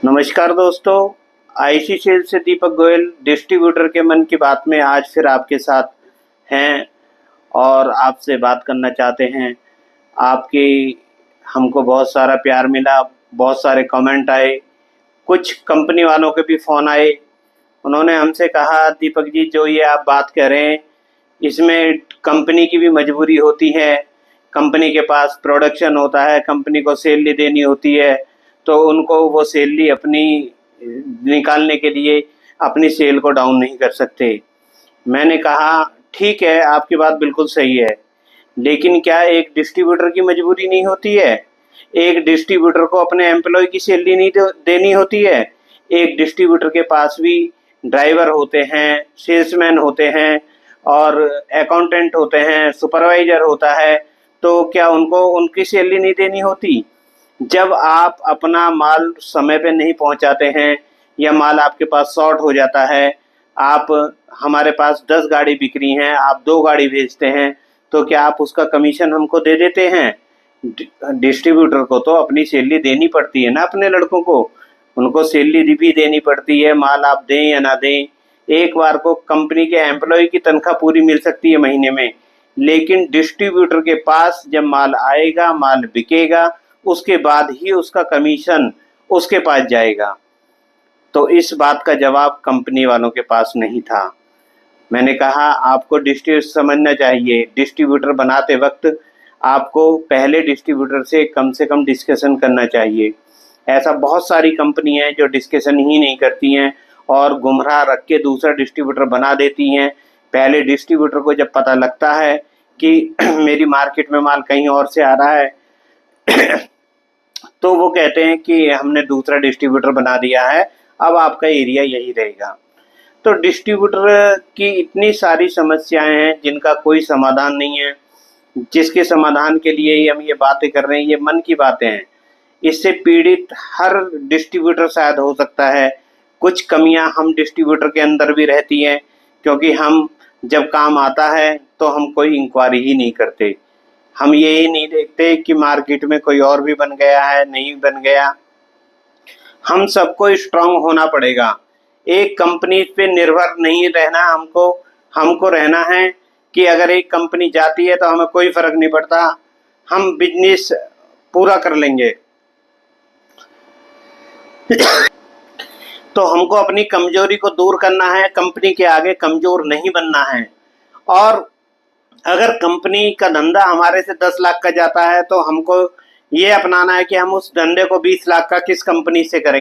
नमस्कार दोस्तों, IC cell से दीपक गोयल डिस्ट्रीब्यूटर के मन की बात में आज फिर आपके साथ हैं और आपसे बात करना चाहते हैं। आपकी हमको बहुत सारा प्यार मिला, बहुत सारे कमेंट आए, कुछ कंपनी वालों के भी फ़ोन आए। उन्होंने हमसे कहा, दीपक जी जो ये आप बात कह रहे हैं इसमें कंपनी की भी मजबूरी होती है। कंपनी के पास प्रोडक्शन होता है, कंपनी को सैलरी देनी होती है, तो उनको वो सैलरी अपनी निकालने के लिए अपनी सेल को डाउन नहीं कर सकते। मैंने कहा ठीक है, आपकी बात बिल्कुल सही है, लेकिन क्या एक डिस्ट्रीब्यूटर की मजबूरी नहीं होती है? एक डिस्ट्रीब्यूटर को अपने एम्प्लॉय की सैलरी नहीं देनी होती है? एक डिस्ट्रीब्यूटर के पास भी ड्राइवर होते हैं, सेल्समैन होते हैं और अकाउंटेंट होते हैं, सुपरवाइजर होता है, तो क्या उनको उनकी सैलरी नहीं देनी होती? जब आप अपना माल समय पे नहीं पहुंचाते हैं या माल आपके पास शॉर्ट हो जाता है, आप हमारे पास 10 गाड़ी बिक रही हैं, आप 2 गाड़ी भेजते हैं, तो क्या आप उसका कमीशन हमको दे देते हैं? डिस्ट्रीब्यूटर को तो अपनी सैलरी देनी पड़ती है ना अपने लड़कों को, उनको सैलरी भी देनी पड़ती है, माल आप दें या ना दें। एक बार को कंपनी के एम्प्लॉय की तनख्वाह पूरी मिल सकती है महीने में, लेकिन डिस्ट्रीब्यूटर के पास जब माल आएगा, माल बिकेगा, उसके बाद ही उसका कमीशन उसके पास जाएगा। तो इस बात का जवाब कंपनी वालों के पास नहीं था। मैंने कहा आपको डिस्ट्रीब्यूटर समझना चाहिए, डिस्ट्रीब्यूटर बनाते वक्त आपको पहले डिस्ट्रीब्यूटर से कम डिस्कशन करना चाहिए। ऐसा बहुत सारी कंपनी हैं जो डिस्कशन ही नहीं करती हैं और गुमराह रख के दूसरा डिस्ट्रीब्यूटर बना देती हैं। पहले डिस्ट्रीब्यूटर को जब पता लगता है कि मेरी मार्केट में माल कहीं और से आ रहा है तो वो कहते हैं कि हमने दूसरा डिस्ट्रीब्यूटर बना दिया है, अब आपका एरिया यही रहेगा। तो डिस्ट्रीब्यूटर की इतनी सारी समस्याएं हैं जिनका कोई समाधान नहीं है, जिसके समाधान के लिए ही हम ये बातें कर रहे हैं, ये मन की बातें हैं। इससे पीड़ित हर डिस्ट्रीब्यूटर शायद हो सकता है। कुछ कमियां हम डिस्ट्रीब्यूटर के अंदर भी रहती हैं, क्योंकि हम जब काम आता है तो हम कोई इंक्वायरी ही नहीं करते। हम ये ही नहीं देखते कि मार्केट में कोई और भी बन गया है, नहीं बन गया। हम सबको स्ट्रांग होना पड़ेगा, एक कंपनी पे निर्भर नहीं रहना हमको। हमको रहना है कि अगर एक कंपनी जाती है तो हमें कोई फर्क नहीं पड़ता, हम बिजनेस पूरा कर लेंगे। तो हमको अपनी कमजोरी को दूर करना है, कंपनी के आगे कमजोर नहीं बनना है। और अगर कंपनी का धंधा हमारे से 10 लाख का जाता है तो हमको ये अपनाना है कि हम उस धंधे को 20 लाख का किस कंपनी से करेंगे।